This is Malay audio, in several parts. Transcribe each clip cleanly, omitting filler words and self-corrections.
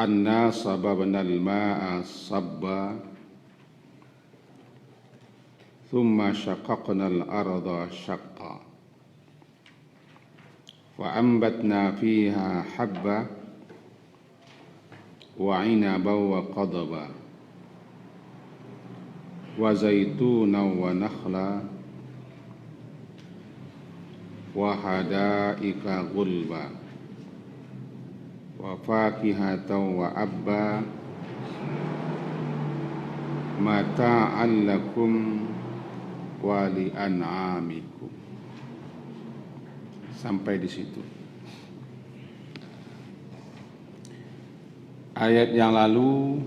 anna sababna al-ma'a sabba thumma shaqqaqna al-arda shaqqa fa ambatna fiha habba wa 'inaban wa qadaba wa zaitunan wa nakhla wa hadaika ghulba wa fakihatan wa abba mata'an lakum wa li an'amikum. Sampai di situ. Ayat yang lalu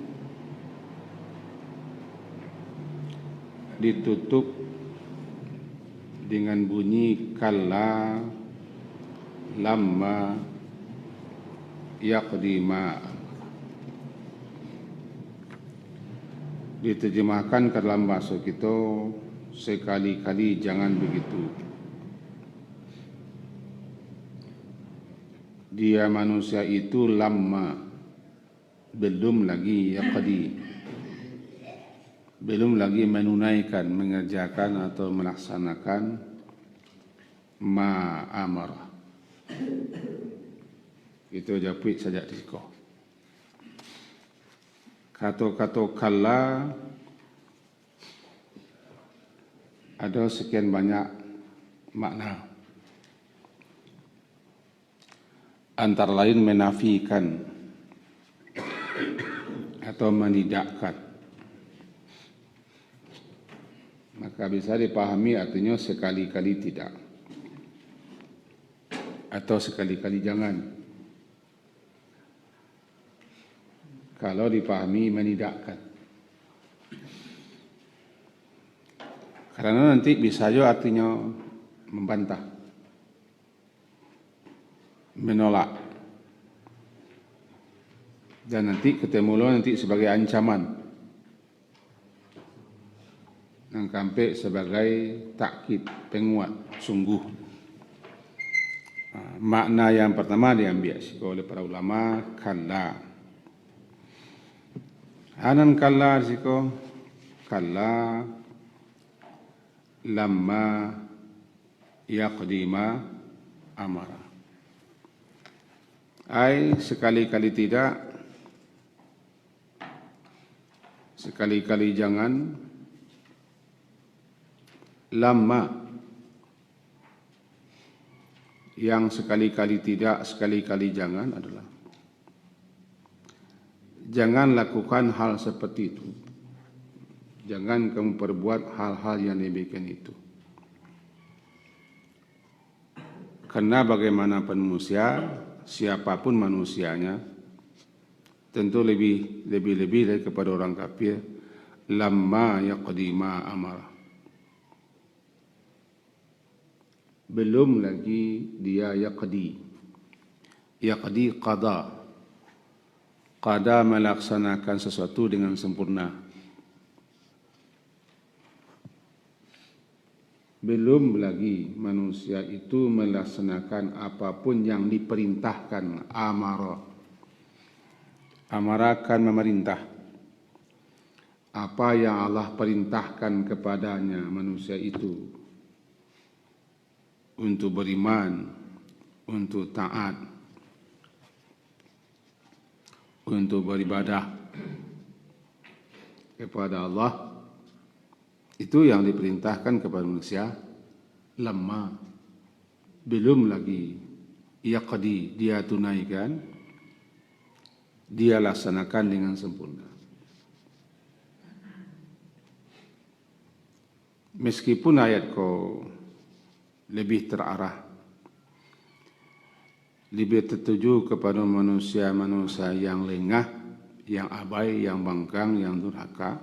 ditutup dengan bunyi kalla lamma yaqdi ma. Diterjemahkan ke dalam bahasa kita, sekali-kali jangan begitu. Dia manusia itu lamma, belum lagi yaqdi, belum lagi menunaikan, mengerjakan atau melaksanakan ma amara. Itu japik saja di siko. Kata-kata kalla ada sekian banyak makna. Antara lain menafikan atau menidakkan. Maka bisa dipahami artinya sekali-kali tidak atau sekali-kali jangan. Kalau dipahami menidakkan, karena nanti bisa juga artinya membantah, menolak, dan nanti ketemu lo nanti sebagai ancaman, dan sampai sebagai takkid, penguat, sungguh. Makna yang pertama diambil oleh para ulama kalla. Hanan kalla siko kalla lamma yaqdima amara. Ai sekali-kali tidak, sekali-kali jangan, lamma yang sekali-kali tidak, sekali-kali jangan adalah jangan lakukan hal seperti itu. Jangan kamu perbuat hal-hal yang demikian itu. Karena bagaimanapun manusia, siapapun manusianya, tentu lebih dari kepada orang kafir, lamma yaqdi ma amara. Belum lagi dia yaqdi qada. Qada melaksanakan sesuatu dengan sempurna. Belum lagi manusia itu melaksanakan apapun yang diperintahkan. Amara. Amara akan memerintah. Apa yang Allah perintahkan kepadanya manusia itu untuk beriman, untuk taat, untuk beribadah kepada Allah, itu yang diperintahkan kepada manusia lemah. Belum lagi yaqdi, dia tunaikan, dia laksanakan dengan sempurna. Meskipun ayat kau lebih terarah, lebih tertuju kepada manusia-manusia yang lengah, yang abai, yang bangkang, yang durhaka,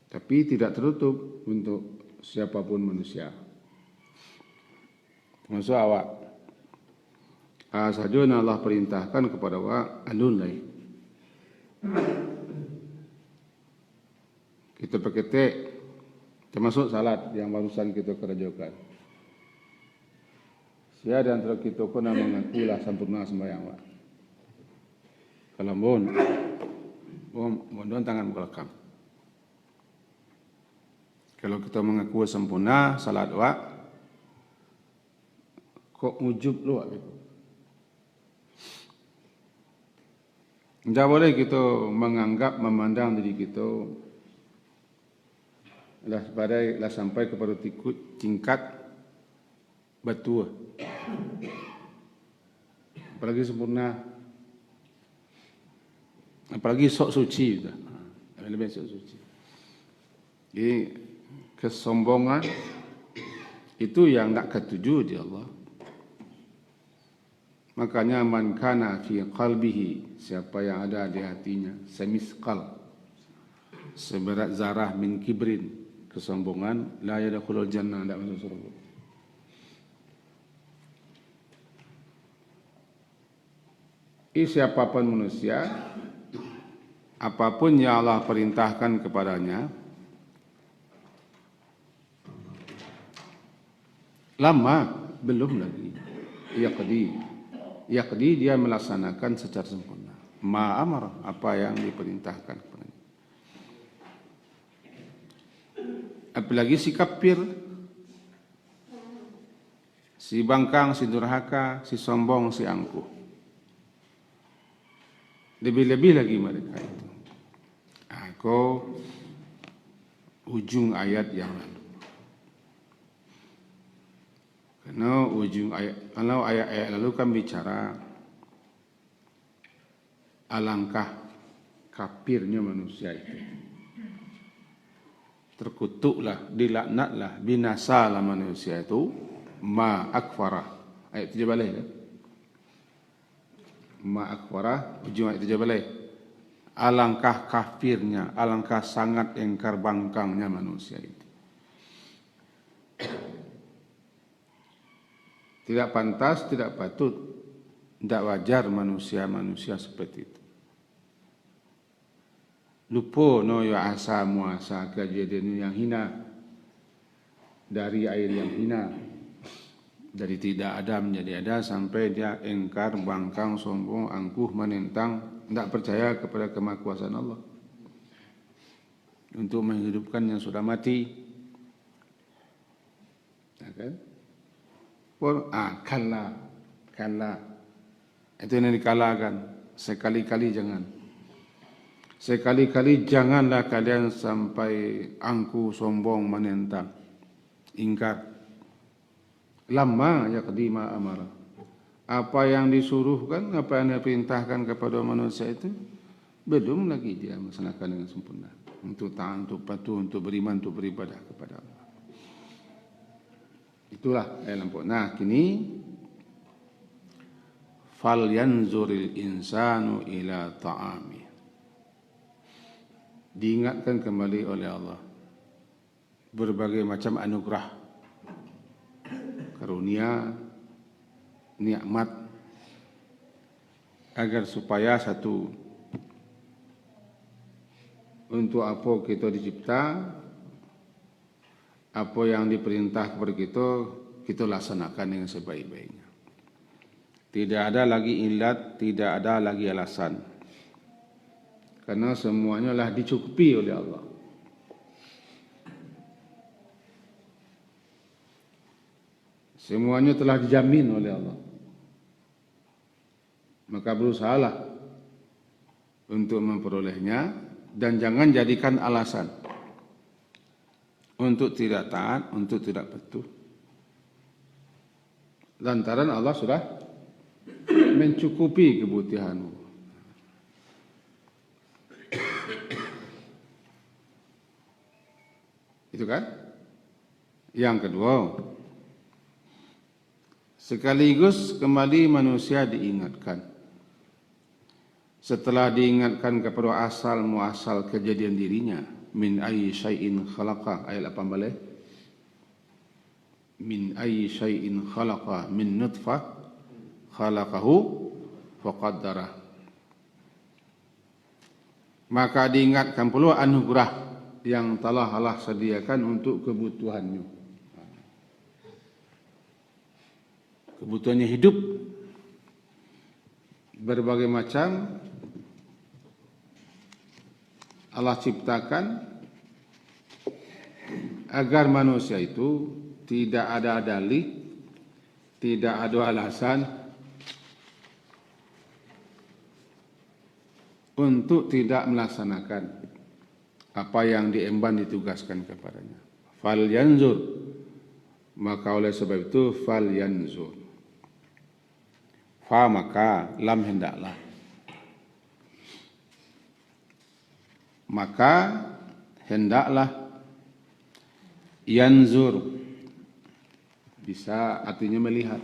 tapi tidak tertutup untuk siapapun manusia. Maksud awak, saja Allah perintahkan kepada awak alunlai. Kita pakai termasuk salat yang barusan kita kerjakan. Sia di antara kita pun mengakulah sempurna sembahyang wa. Kalau mohon tangan belakang. Kalau kita mengaku sempurna salat wa, kok ujub lu gitu. Tidak boleh kita menganggap, memandang diri kita lah sampai kepada tingkat batu. Apalagi sempurna, apalagi sok suci, lebih sok suci. Jadi kesombongan itu yang tak ketuju di Allah. Makanya man kana fi qalbihi, siapa yang ada di hatinya semisqal, seberat zarah min kibrin, kesombongan, la yadkhulul jannah, tidak masuk surga. Siapapun manusia, apapun yang Allah perintahkan kepadanya, lama belum lagi yaqdi dia melaksanakan secara sempurna ma'amar, apa yang diperintahkan kepadanya. Apalagi si kafir, si bangkang, si durhaka, si sombong, si angkuh, lebih-lebih lagi mereka itu. Aku ujung ayat yang lalu. Karena ujung ayat, kalau ayat lalu kan bicara alangkah kafirnya manusia itu. Terkutuklah, dilaknatlah, binasalah manusia itu, ma akfarah. Ayat 7 balik kan? Ma akfarah, ujung ayat 7 balik. Alangkah kafirnya, alangkah sangat engkar bangkangnya manusia itu. Tidak pantas, tidak patut, tidak wajar manusia seperti itu. Lupa no ya asa muasa kejadian yang hina, dari air yang hina, dari tidak ada menjadi ada, sampai dia engkar, bangkang, sombong, angkuh, menentang, tidak percaya kepada kemahakuasaan Allah untuk menghidupkan yang sudah mati. Ya kan? Kalla. Itu yang dikalahkan. Sekali-kali janganlah kalian sampai angkuh, sombong, menentang, ingkar. Lama yaqdi ma amara. Apa yang disuruhkan, apa yang diperintahkan kepada manusia itu belum lagi dia melaksanakan dengan sempurna. Untuk taat, untuk patuh, untuk beriman, untuk beribadah kepada Allah. Itulah ayat lampu. Nah, kini fal yanzuril insanu ila ta'ami. Diingatkan kembali oleh Allah berbagai macam anugerah, karunia, nikmat, agar supaya satu, untuk apa kita dicipta, apa yang diperintah kepada kita laksanakan dengan sebaik-baiknya. Tidak ada lagi ilat, tidak ada lagi alasan. Karena semuanya lah dicukupi oleh Allah. Semuanya telah dijamin oleh Allah. Maka berusahalah untuk memperolehnya, dan jangan jadikan alasan untuk tidak taat, untuk tidak patuh. Lantaran Allah sudah mencukupi kebutuhanmu. Itu kan? Yang kedua, sekaligus kembali manusia diingatkan. Setelah diingatkan kepada asal muasal kejadian dirinya, min ayyi syai'in khalaqa, ayat 8 balik. Min ayyi syai'in khalaqa, min nutfah khalaqahu faqaddara. Maka diingatkan pula anugerah yang telah Allah sediakan untuk kebutuhannya. kebutuhannya hidup, berbagai macam Allah ciptakan agar manusia itu tidak ada dalih, tidak ada alasan untuk tidak melaksanakan apa yang diemban ditugaskan kepadanya. Fal yanzur, maka oleh sebab itu fal yanzur. Fa maka, lam hendaklah. Maka hendaklah, yanzur bisa artinya melihat.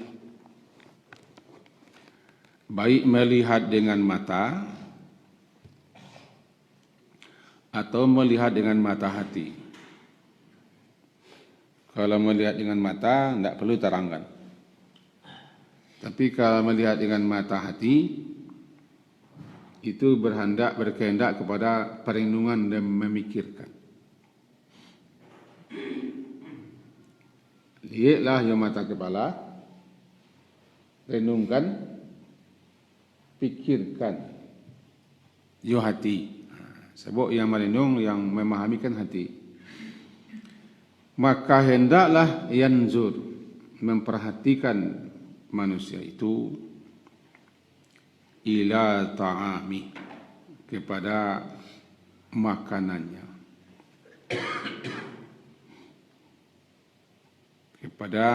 Baik melihat dengan mata atau melihat dengan mata hati. Kalau melihat dengan mata tidak perlu terangkan. Tapi kalau melihat dengan mata hati, itu berkehendak kepada perenungan dan memikirkan. Lihatlah yang mata kepala, renungkan, pikirkan, yo hati. Sebab yang merenung, yang memahamikan hati. Maka hendaklah yanzur, memperhatikan manusia itu ila ta'ami, kepada makanannya, kepada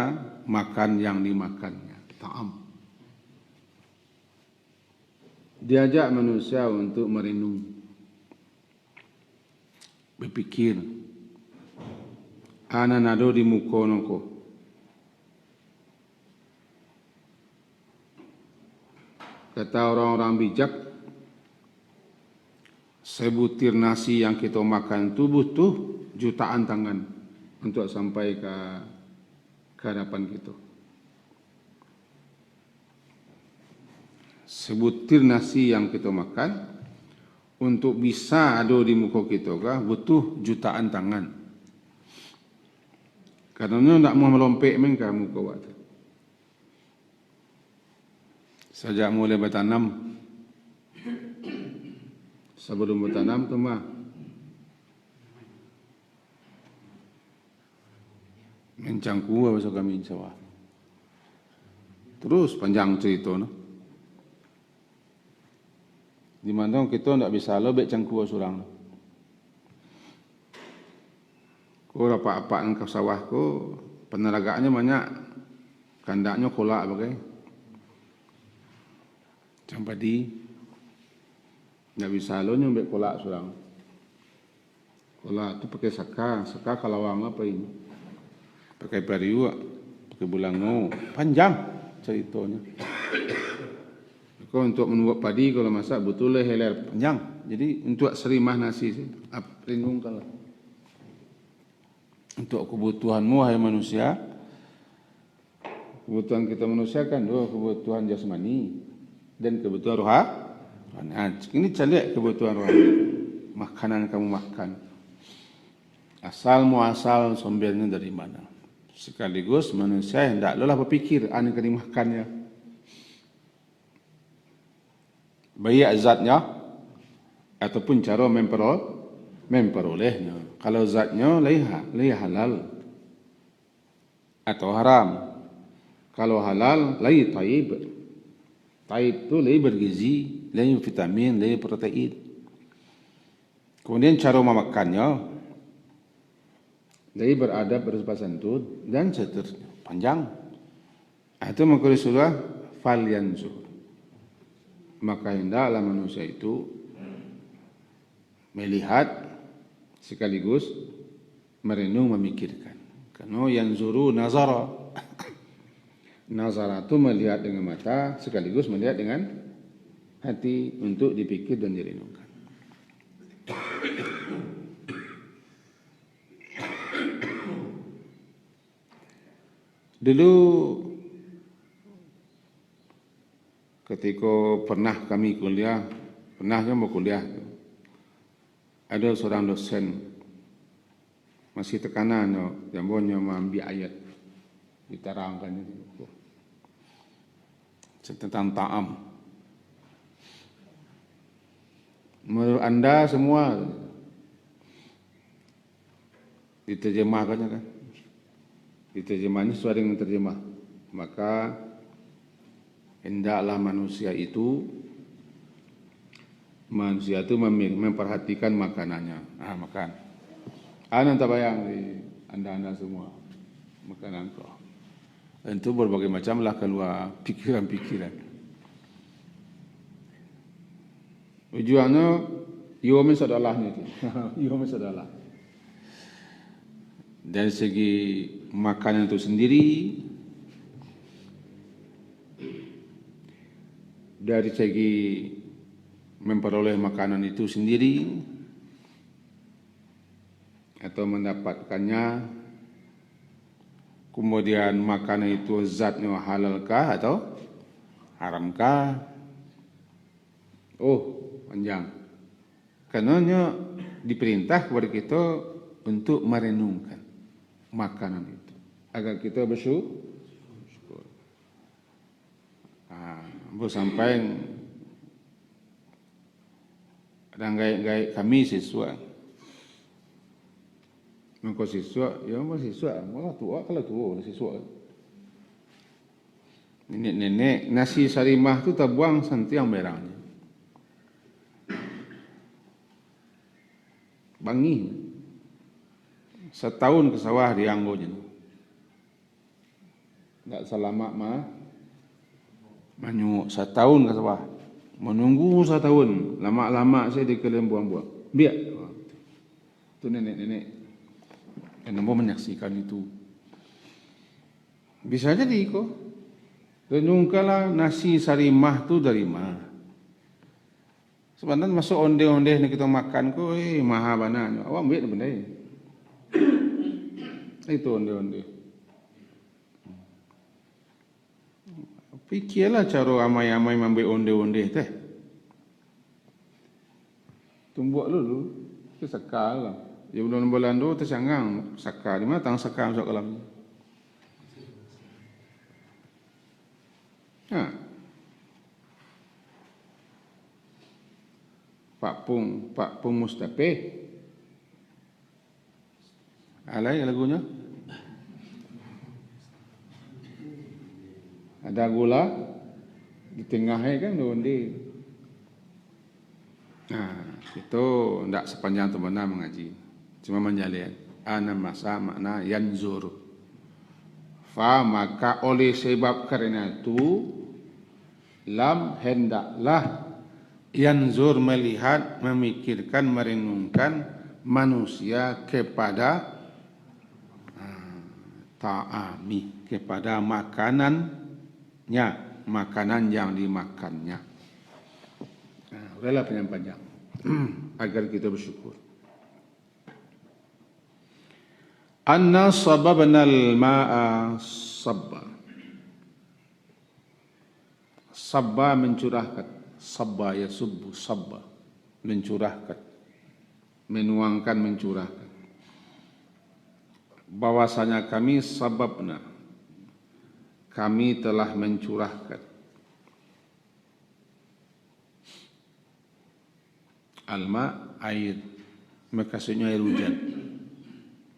makan yang dimakannya, ta'am. Diajak manusia untuk merenung, berpikir, ana nado di mukonoko, kata orang-orang bijak, sebutir nasi yang kita makan itu butuh jutaan tangan untuk sampai ke hadapan kita. Sebutir nasi yang kita makan untuk bisa ada di muka kita butuh jutaan tangan. Karena tidak mau melompek mereka muka waktu. Sejak mulai bertanam, sebelum bertanam tu mah mencangku apa kami sawah. Terus panjang cerita no. Di mana kita tidak bisa lebih cangku surang. Ko apa-apaan ke sawah ko peneragaannya banyak, kandaknya kolak bagai. Sampai di tidak bisa lo nyumbek kolak surang. Kolak itu pakai saka kalawang apa ini? Pakai bariu, pakai bulango, panjang ceritanya. Kau untuk membuat padi kalau masak butuh leher panjang. Jadi untuk serimah nasi sih, renungkan lah. Untuk kebutuhanmu hai manusia, kebutuhan kita manusia kan dua kebutuhan jasmani dan kebutuhan rohani. Ini cari kebutuhan rohani. Makanan kamu makan, asal muasal sumbernya dari mana. Sekaligus manusia hendaklah berpikir ane kini makannya, baik zatnya ataupun cara memperolehnya. Kalau zatnya lai halal atau haram. Kalau halal lai taib. Taib itu lai bergizi, lai vitamin, lai protein. Kemudian cara memakannya, lai beradab, bersopan santun dan seterusnya. Panjang. Itu maka sudah fal yanzur. Maka hendaklah manusia itu melihat sekaligus merenung, memikirkan. Karena yanzuru nazara. Nazara itu melihat dengan mata sekaligus melihat dengan hati untuk dipikir dan direnungkan. Dulu ketika pernah kami kuliah, ada seorang dosen masih tekanan yang boleh mengambil ayat diterangkan itu. tentang ta'am. Menurut anda semua diterjemahkannya kan? Diterjemahnya sesuai dengan terjemah. Maka hendaklah manusia itu memperhatikan makanannya. Makan. Anda tak bayang di anda semua makanan kau. Itu berbagai macamlah keluar pikiran-pikiran. Tujuannya Yomin sadalahnya itu. Yomin sadalah. Dari segi makanan itu sendiri, dari segi memperoleh makanan itu sendiri, atau mendapatkannya, kemudian makanan itu zatnya halalkah atau haramkah? Panjang. Karenanya diperintah kepada kita untuk merenungkan makanan itu agar kita bersyukur. Sampai dan gaya kami siswa. Mengko siswa, ya siswa, malah tua kalau tua siswa. Nenek nasi sarimah tu tak buang santiang merahnya. Bangi. Setahun ke sawah di Anggonya. Tak selama manyuk setahun ke sawah. Menunggu setahun. Lama-lama saya dikeliling buang-buang. Biar. Itu nenek-nenek. Yang mau menyaksikan itu. Bisa jadi kok. Renungkanlah nasi sarimah tu dari mana. Sebenarnya masuk onde-onde ni kita makan ko, maha bananya. Awak ambil benda ni. Itu onde-onde. Fikirlah cara amai-amai ambil onde-onde teh. Tumbuk dulu, tu sekal lah. Ya bulan-bulan tu tersanggang sekal. Di mana tang sekal masuk kolam? Pak Pung Mustapeh. Alai lagunya. Ada gula di tengahnya kan onde. Itu tidak sepanjang tu benar mengaji. Cuma menjalin. Ana masa makna yanzur. Maka oleh sebab karena itu lam hendaklah yanzur melihat, memikirkan, merenungkan manusia kepada ta'ami, kepada makanannya, makanan yang dimakannya. Udahlah panjang-panjang agar kita bersyukur. Anna sababna al-ma'a sabba. Sabba mencurahkan. Sabba yasubbu sabba, mencurahkan, menuangkan, mencurahkan. Bahwasanya kami sababna, kami telah mencurahkan. Alma air, maksudnya air hujan,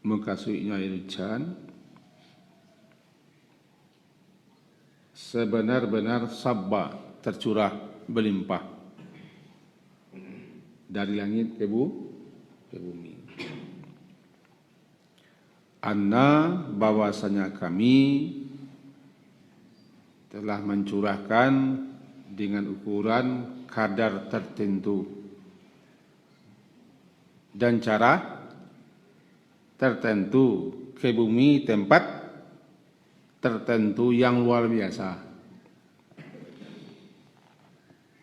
maksudnya air hujan. Sebenar-benar sabba tercurah berlimpah dari langit ke bumi. Anna bahwasanya kami telah mencurahkan dengan ukuran kadar tertentu dan cara tertentu ke bumi, tempat tertentu yang luar biasa.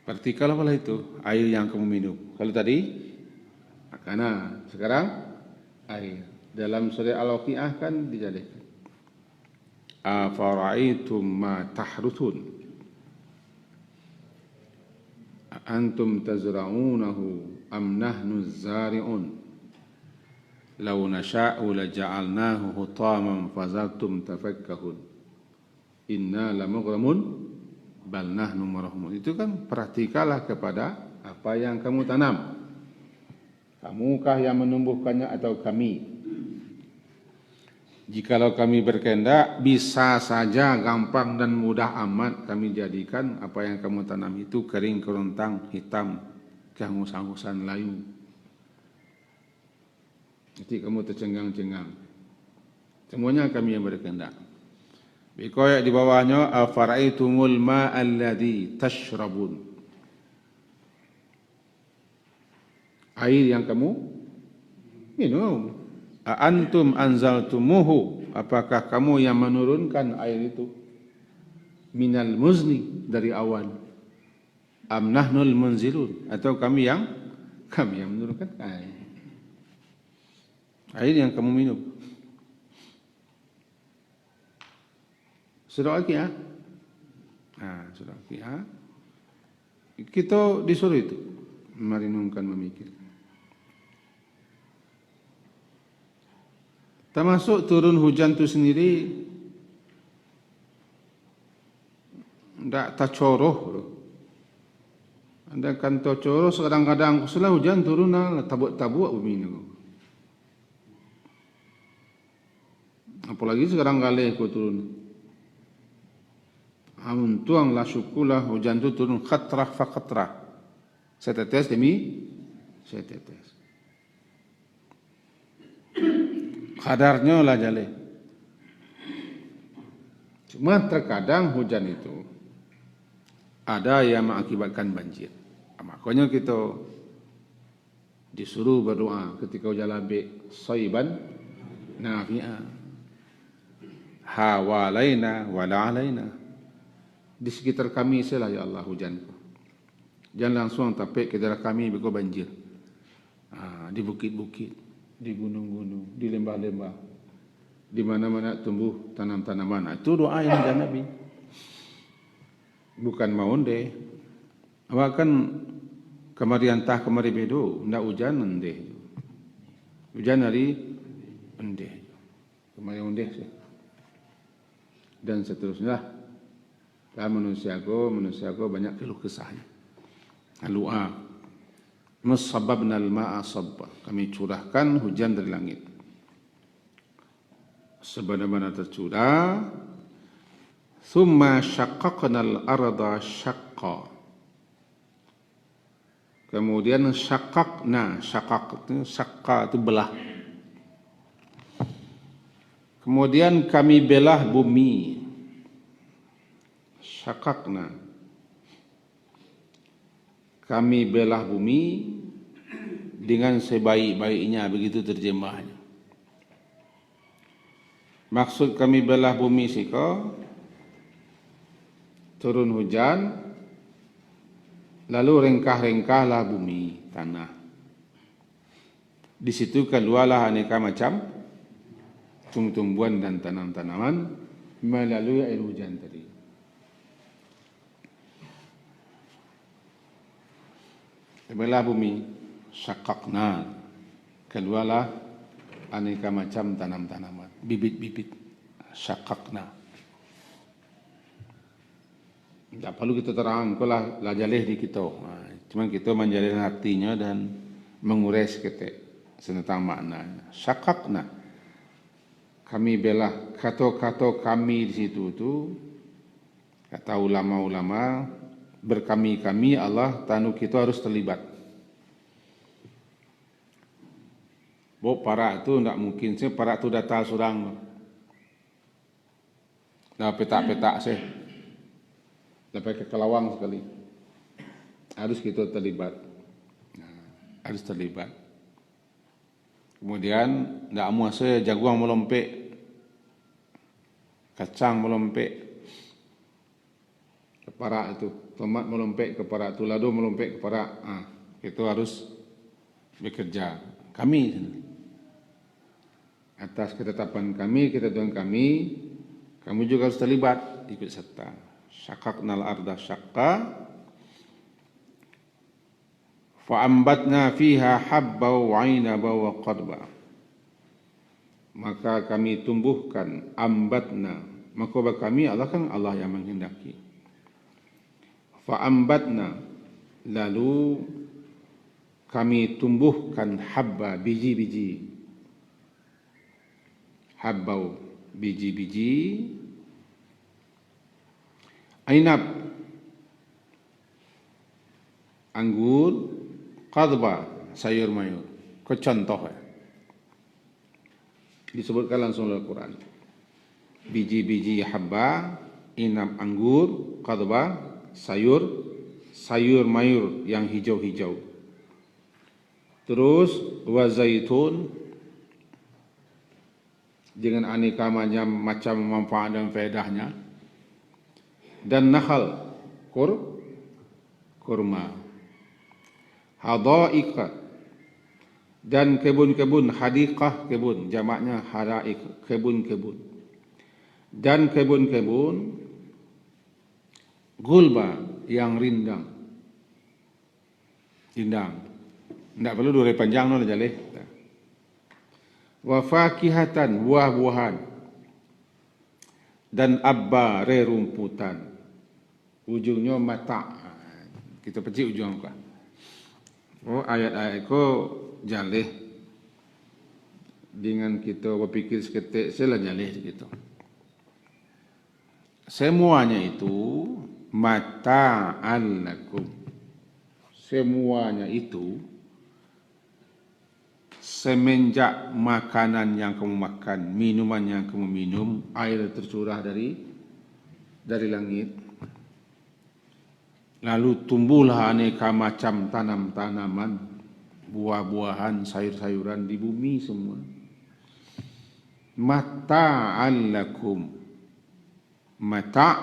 Berarti kalau itu air yang kamu minum. Kalau tadi makanan, sekarang air. Dalam surah Al-Waqiah kan dijadikan. Afara'aitum ma tahruthun. Antum tazra'unahu am nahnu zari'un. Law nasha'u laja'alnahu hutaman fazartum tafakkahun. Inna lamughramun bal nahnu marahmun. Itu kan perhatikanlah kepada apa yang kamu tanam. Kamukah yang menumbuhkannya atau kami? Jikalau kami berkehendak, bisa saja gampang dan mudah amat kami jadikan apa yang kamu tanam itu kering, kerontang, hitam, kehangus-hangusan, layu. Nanti kamu tercengang-cengang. Semuanya kami yang berkehendak. Bikoyak di bawahnya, afara'aitumul ma'alladhi tashrabun. Air yang kamu minum. Antum anzaltumuhu, apakah kamu yang menurunkan air itu? Minal muzni, dari awan. Am nahnul munzilun, atau kami yang menurunkan air. Air yang kamu minum. Surah Al-Qiyah. Surah Al-Qiyah. Kita disuruh itu merenungkan, memikirkan. Termasuk turun hujan itu sendiri tidak tercoroh. Anda kan tercoroh kadang-kadang setelah hujan turun tabuk-tabuk bumi ini. Apalagi sekarang kali aku turun. Tuang la syukulah hujan itu turun khatrah fa khatrah. Setetes demi setetes. Kadarnya lah jale. Cuma terkadang hujan itu ada yang mengakibatkan banjir. Makanya kita disuruh berdoa ketika hujan labik, saiban nafi'a, hawalaina wala alaina. Di sekitar kami sajalah ya Allah hujan. Jangan langsung tapi ke daerah kami berko banjir. Di bukit-bukit, di gunung-gunung, di lembah-lembah, di mana-mana tumbuh tanam-tanaman. Itu doa yang ada Nabi. Bukan maunde. Awak kan kemari antah kemari bedo, ndak hujan ende. Hujan hari ende. Kemari ende sih. Dan seterusnya. Dan manusia ko banyak keluh kesahnya. Doa. Musabbabna al-ma'a sabba. Kami curahkan hujan dari langit. Sebagaimana tercurah. Thumma syaqqaqna al-arda syaqqa. Kemudian syaqqaqna, syaqqa itu belah. Kemudian kami belah bumi. Syaqqaqna. Kami belah bumi dengan sebaik-baiknya, begitu terjemahnya. Maksud kami belah bumi siko, turun hujan, lalu rengkah-rengkahlah bumi, tanah. Di situ keluarlah aneka macam tumbuhan dan tanam-tanaman melalui air hujan tadi. Belah bumi, syaqqaqna, keluarlah aneka macam tanam-tanaman, bibit-bibit, syaqqaqna. Tak perlu kita terang, kalau lah jalih di kita. Cuma kita menjalin hatinya dan menguras kita tentang maknanya. Syaqqaqna, kami belah, kata-kata kami di situ tu, kata ulama-ulama, berkami-kami Allah tanu kita harus terlibat. Bo para itu tidak mungkin sih, para itu datang surang. Dah petak-petak sih. Sampai ke Kelawang sekali. Harus kita terlibat. Harus terlibat. Kemudian tidak muas saya jaguang melompek, kacang melompek ke para itu, tomat melompek ke para itu, lado melompek ke para. Itu harus bekerja. Kami atas ketetapan kami, ketetapan kami, kamu juga harus terlibat, ikut serta. Syaqqaqnal arda syaqqa fa ambatna fiha habba wa 'ainaba wa qadba. Maka kami tumbuhkan, ambatna, maka kami Allah kan Allah yang menghendaki. Fa'ambatna, lalu kami tumbuhkan habba, biji-biji. Habbau, biji-biji. Ainab, anggur. Qadba, sayur mayur. Kau contoh ya. Disebutkan langsung dalam Al-Quran. Biji-biji habba, inab anggur, qadba sayur mayur yang hijau-hijau. Terus wa zaitun, dengan aneka macam manfaat dan faedahnya. Dan nakhal, kurma. Hada'iqa, dan kebun-kebun. Hadiqah, kebun, jamaknya hada'iq, kebun-kebun. Dan kebun-kebun gulba, yang rindang. Tidak perlu dua panjang no jaleh. Wa fakihatan, buah-buahan. Dan abba, rerumputan. Ujungnya mata. Kita pecik ujung apa? Oh, ayat-ayat ko jaleh. Dengan kita berpikir seketik, saya jaleh gitu. Semuanya itu mata'an lakum. Semuanya itu semenjak makanan yang kamu makan, minuman yang kamu minum, air tercurah dari langit. Lalu tumbuhlah aneka macam tanam-tanaman, buah-buahan, sayur-sayuran di bumi semua. Mata'an lakum. Mata'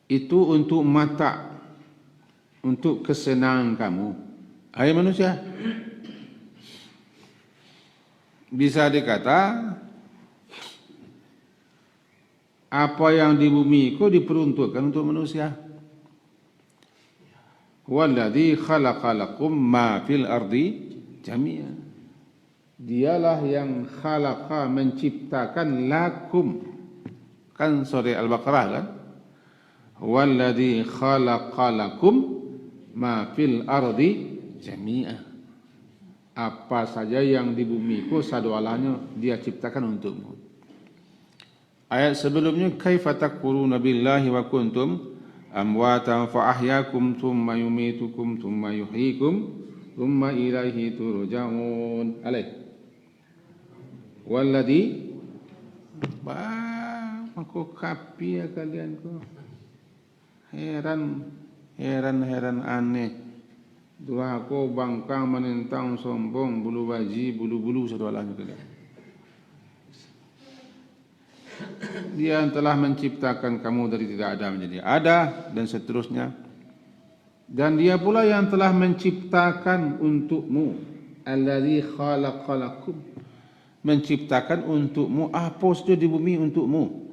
itu untuk mata, untuk kesenangan kamu. Hai manusia. Bisa dikata apa yang di bumi itu diperuntukkan untuk manusia. Walladzi khalaqalakum ma fil ardi jami'a. Dialah yang khalaqa, menciptakan, lakum. Kan surah Al-Baqarah kan? Walladzi khalaqalakum ma fil ardi jami'a. Apa saja yang di bumi itu sadualanya dia ciptakan untukmu. Ayat sebelumnya, kaifa takfuruna billahi wa kuntum amwatan fa ahyakum thumma yumitukum thumma yuhyikum thumma ilaihi turja'un. Alaih. Walladzi aku kapi ya kalian ko. Heran aneh. Dua aku bangkang menentang sombong, bulu baji, bulu-bulu sadualanya kalian. Dia yang telah menciptakan kamu dari tidak ada menjadi ada, dan seterusnya. Dan dia pula yang telah menciptakan untukmu. Alladzi khalaqalakum. Menciptakan untukmu apa saja di bumi untukmu.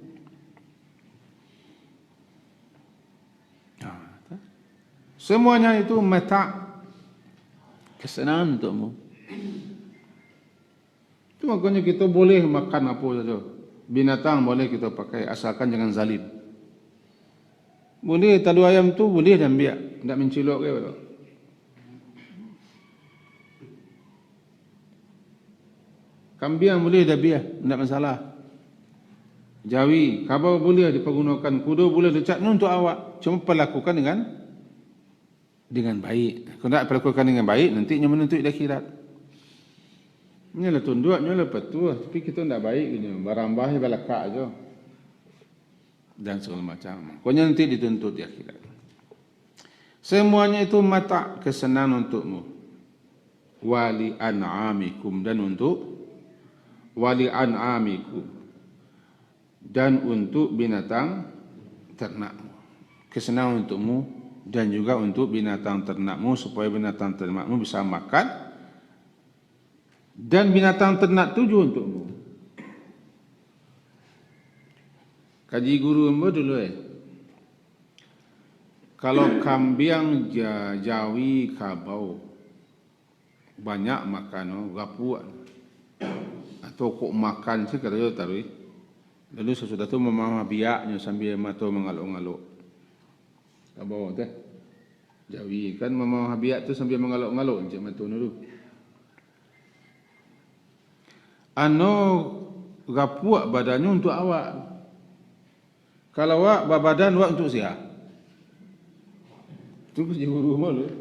Semuanya itu mata', kesenangan untukmu. Itu makanya kita boleh makan apa saja. Binatang boleh kita pakai, asalkan jangan zalim. Boleh talu ayam tu boleh dan biak, tidak mencilok ke betul. Kambing boleh dah biak, tidak masalah. Jawi, kabau boleh dipergunakan, kuda boleh decat, ini untuk awak. Cuma perlakukan dengan baik. Kalau tidak perlakukan dengan baik, nanti yang menentu di akhirat. Ini lah tunduknya lah petua, tapi kita tidak baik ini, barambah balakak aja. Dan segala macam. Pokoknya nanti dituntut di akhirat. Semuanya itu mata, kesenangan untukmu. Wali an'amikum, dan untuk wali an'amikum, dan untuk binatang ternakmu. Kesenangan untukmu dan juga untuk binatang ternakmu, supaya binatang ternakmu bisa makan. Dan binatang ternak itu juga untukmu. Kaji guru embo dulu kalau kambing jawi kabau banyak makan gapuan atau kok makan sih kata taruh. Lalu sesudah itu memang biaknya sambil mata mengaluk-ngaluk. kat bawah tu. Jawi kan Mama Habiat tu sambil mengaluk-ngaluk Encik Matun dulu. Ano rapuak badannya untuk awak. Kalau awak berbadan awak untuk siapa? Tu guru malu.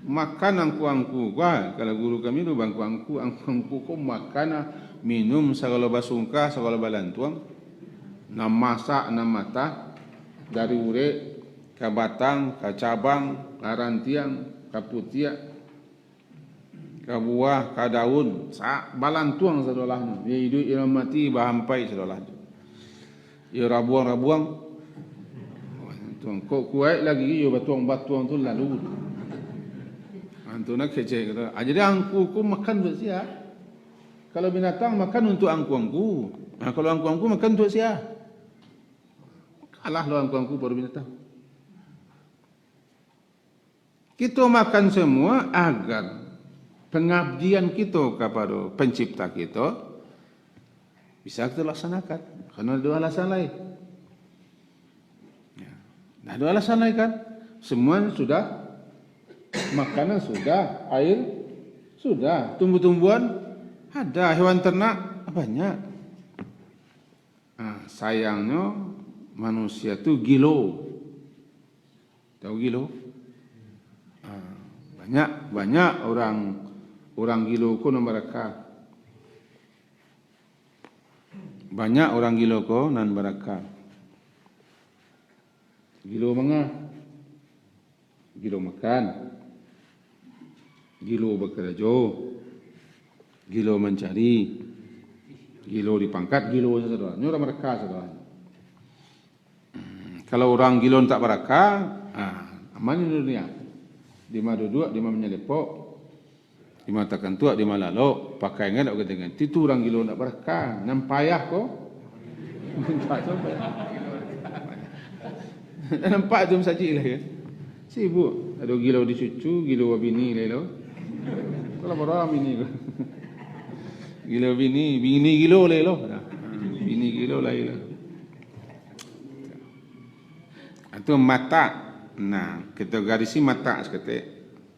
Makan angku-angku kan. Kalau guru kami tu bangku angku ko makan minum segala basungkah segala balantuang. Nam masak nam mata dari urek ke batang, ke cabang, ke rantiang, ke putiak, ke buah, ke daun, balantuang sedolahnya. Ia hidup, ia mati, bahampai sedolahnya. Ia rabuang-rabuang. Kok kuat lagi, ia batuang-batuang tu lalu. Antu nak kecek kata. Jadi angku makan buat siapa? Kalau binatang makan untuk angku-angku. Kalau angku-angku makan untuk siapa? Kalah lo angku-angku baru binatang. Kita makan semua agar pengabdian kita kepada pencipta kita bisa kita laksanakan. Karena ada alasan lain. Ya. Ada alasan lain kan? Semua sudah, makanan sudah, air sudah, tumbuh-tumbuhan ada, hewan ternak banyak. Nah, sayangnya manusia tu gilo. Tahu gilo? Banyak orang gilo ko nan barakah. Banyak orang gilo ko nan barakah. Gilo mangah? Gilo makan. Gilo bekerja. Gilo mencari. Gilo dipangkat, gilo saudara. Ini orang barakah saudara. Kalau orang gilo tak barakah, aman di dunia. Di mana duduk, di mana menyelepok, di mana takkan tuak, di mana lalu, pakai ingat tak ganti-ganti. Itu orang gilo nak barakah. Nampayah ko. Nampak tu saja lah ya. Sibuk. Ada gilo di cucu, gilo bini lelo. Kalau orang bini ko. Gilo bini gilo lelo. Bini gilo lah lelo. Itu mata. Nah, kita garisi mata seketik.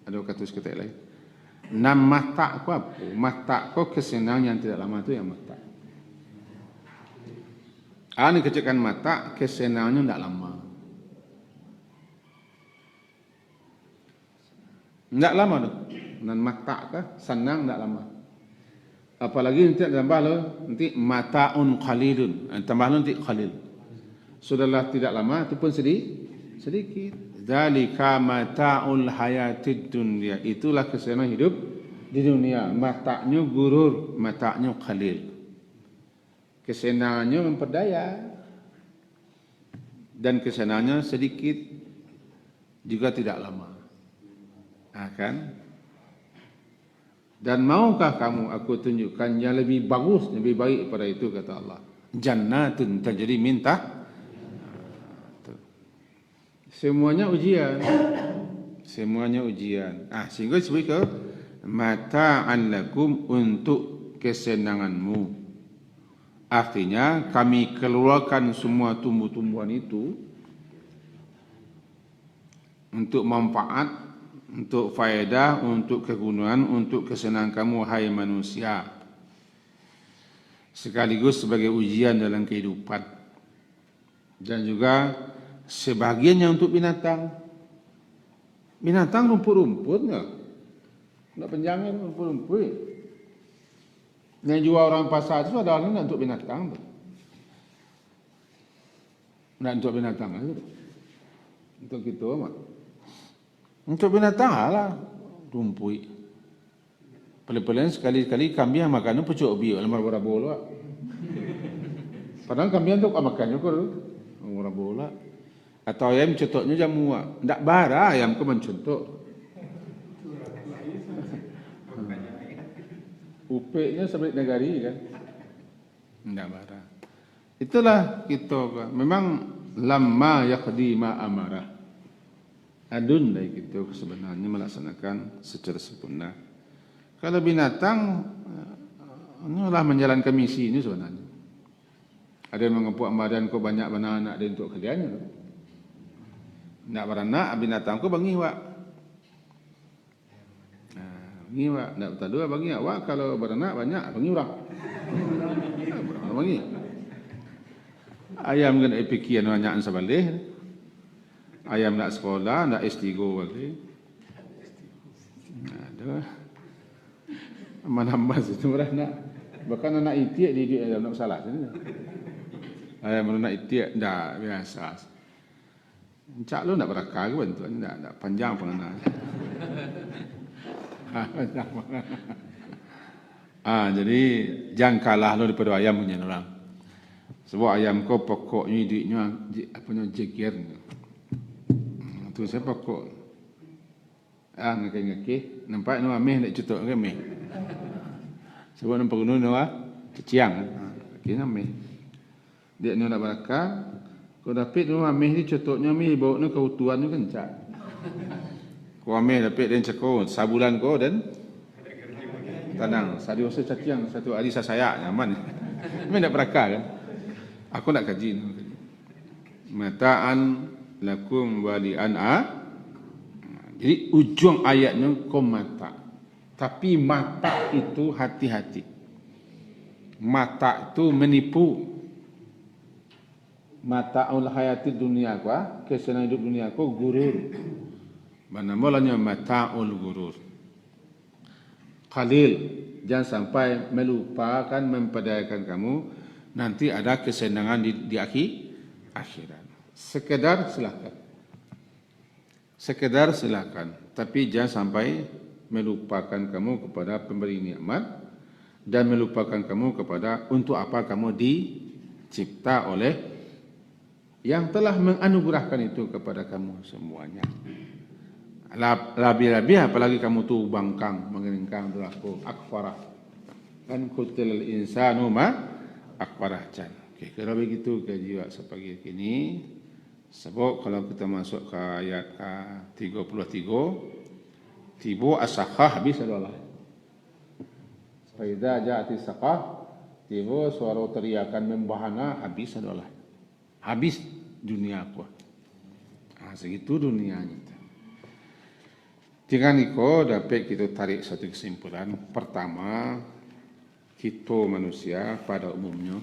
Ada kata seketik lain. Nam mata ko apa? Mata ko kesenangan yang tidak lama tu yang mata. Ini kecekan mata, kesenangannya tidak lama. Tidak lama tu. Nan mata kah? Senang tidak lama. Apalagi nanti tambah lo, nanti mataun qalilun. Tambah lo nanti qalil. Sudahlah tidak lama, itu pun sedikit. Dzalika mata'ul hayatid dunya. Itulah kesenangan hidup di dunia. Matanya gurur, matanya qalil. Kesenangannya memperdaya. Dan kesenangannya sedikit, juga tidak lama. Kan? Dan maukah kamu aku tunjukkan yang lebih bagus, lebih baik pada itu, kata Allah. Jannatun tajri min semuanya ujian. Semuanya ujian. Sehingga disebut ke mata'an lakum, untuk kesenanganmu. Artinya kami keluarkan semua tumbuh-tumbuhan itu untuk manfaat, untuk faedah, untuk kegunaan, untuk kesenangan kamu hai manusia. Sekaligus sebagai ujian dalam kehidupan. Dan juga sebahagiannya untuk binatang. Binatang rumput-rumputnya. Nak penjangan rumput-rumput. Yang jual orang pasar itu adalah untuk binatang. Nak untuk binatang aja. Untuk kita amat. Untuk binatang lah. Rumput. Pelan-pelan sekali-kali kambing makan pucuk biok. Lemar bola bola. Padahal kambing tu makannya kau tu. Bola bola. Atau ayam contohnya jamu. Tak bara ayam kau mencontoh. Upeknya sebaik negari kan. Tak bara. Itulah kita. Memang lamma yaqdi ma amarah. Adun dari kita sebenarnya melaksanakan secara sempurna. Kalau binatang, inilah menjalankan misi ini sebenarnya. Ada yang mengepuk badan kau banyak anak-anak dia untuk kalian. Nak beranak binatang ko bangi wak. Bangi wak, nak bertadua bangi wak, kalau beranak banyak bangi orang. Bangi. Ayam kena ipikian banyak sebalih. Ayam nak sekolah, nak S3 balik. Aduh. Mana itu beranak. Bahkan anak itiak dia nak salah. Ayam nak itiak dah biasa. Cak lu nak berakal ke bantuan? Tak panjang pengenal. Jadi jangan kalah lu daripada ayam punya orang. Sebab ayam kau pokoknya duitnya apanya jekir. Tu saya pokok. Ngaki-ngaki. Nampak nu ameh nak cutuk ke ameh. Sebab nampak nu keciang. Kena ameh. Dia nu nak berakal. Kau dapat nu ameh ni cutuknya ameh bawa nu keutuhan nu kencak. Kau ameh dapat dan cekau sabulan kau dan tenang. Sadi usah caciang satu hari saya nyaman. Ameh nak berakal kan. Aku nak kaji. Mata'an lakum wali an'a. Jadi ujung ayatnya kau mata. Tapi mata itu hati-hati. Mata itu menipu. Mata'ul hayati dunia ku, kesenangan hidup dunia ku gurur. Mana mulanya mata'ul gurur. Qalil. Jangan sampai melupakan, mempedayakan kamu. Nanti ada kesenangan di akhirat. Sekedar silakan. Tapi jangan sampai melupakan kamu kepada pemberi nikmat dan melupakan kamu kepada untuk apa kamu dicipta oleh yang telah menganugerahkan itu kepada kamu semuanya. Lebih-lebih apalagi kamu tu bangkang, mengeringkang dulaku akfarah. Kan kutilal insanu ma akbarah can. Okey, kalau begitu kaji sepagi ini. Sebab kalau kita masuk ke ayat 33, tibu as-sakhah habis adalah. Faida ja'ati sakhah, tibu suara teriakan membahana habis adalah. Habis dunia aku. Segitu dunianya. Dengan itu dapat kita tarik satu kesimpulan. Pertama, kita manusia pada umumnya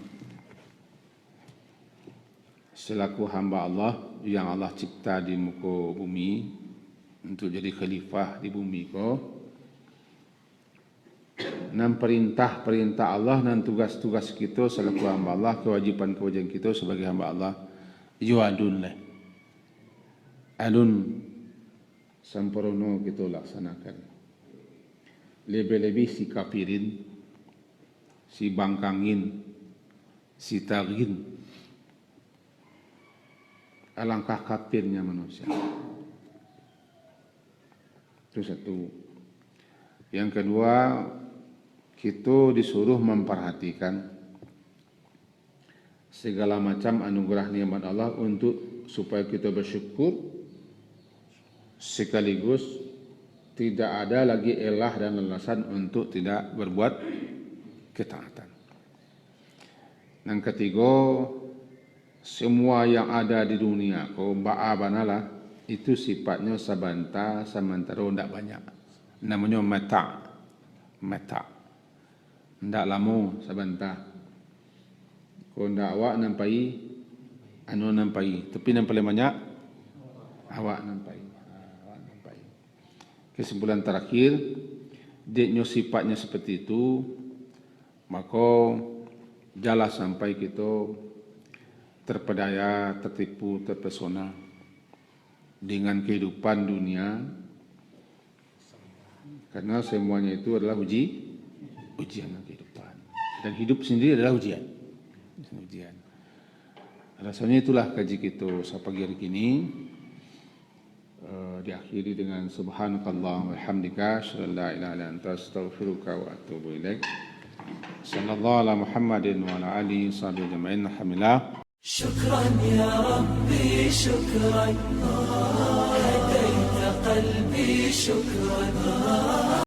selaku hamba Allah yang Allah cipta di muka bumi untuk jadi khalifah di bumi ko, dan perintah Allah dan tugas-tugas kita selaku hamba Allah, kewajipan-kewajipan kita sebagai hamba Allah yuadun lah. Adun sempurna kita laksanakan. Lebih-lebih si kafirin, si bangkangin, si tagin. Alangkah kafirnya manusia. Itu satu. Yang kedua, kita disuruh memperhatikan segala macam anugerah nikmat Allah untuk supaya kita bersyukur, sekaligus tidak ada lagi elah dan alasan untuk tidak berbuat ketaatan. Yang ketiga, semua yang ada di dunia ko ba'abanalah itu sifatnya sabanta samantara tidak banyak. Namanya mata. Tidak lama sabanta. Ko ndak awak nampai nampai, tapi yang paling banyak awak nampai. Kesimpulan terakhir, dia sifatnya seperti itu, maka jangan sampai kita terpedaya, tertipu, terpesona dengan kehidupan dunia, karena semuanya itu adalah ujian kehidupan, dan hidup sendiri adalah ujian. Rasanya itulah kaji kita pagi hari ini. Diakhiri dengan subhanakallah walhamdika asyhadu an la ilaha illa anta astaghfiruka wa atubu ilaik. Sallallahu ala Muhammadin wa ala alihi washabbihi ajma'in. Alhamdulillah. شكرا يا ربي شكرا هديت قلبي شكرا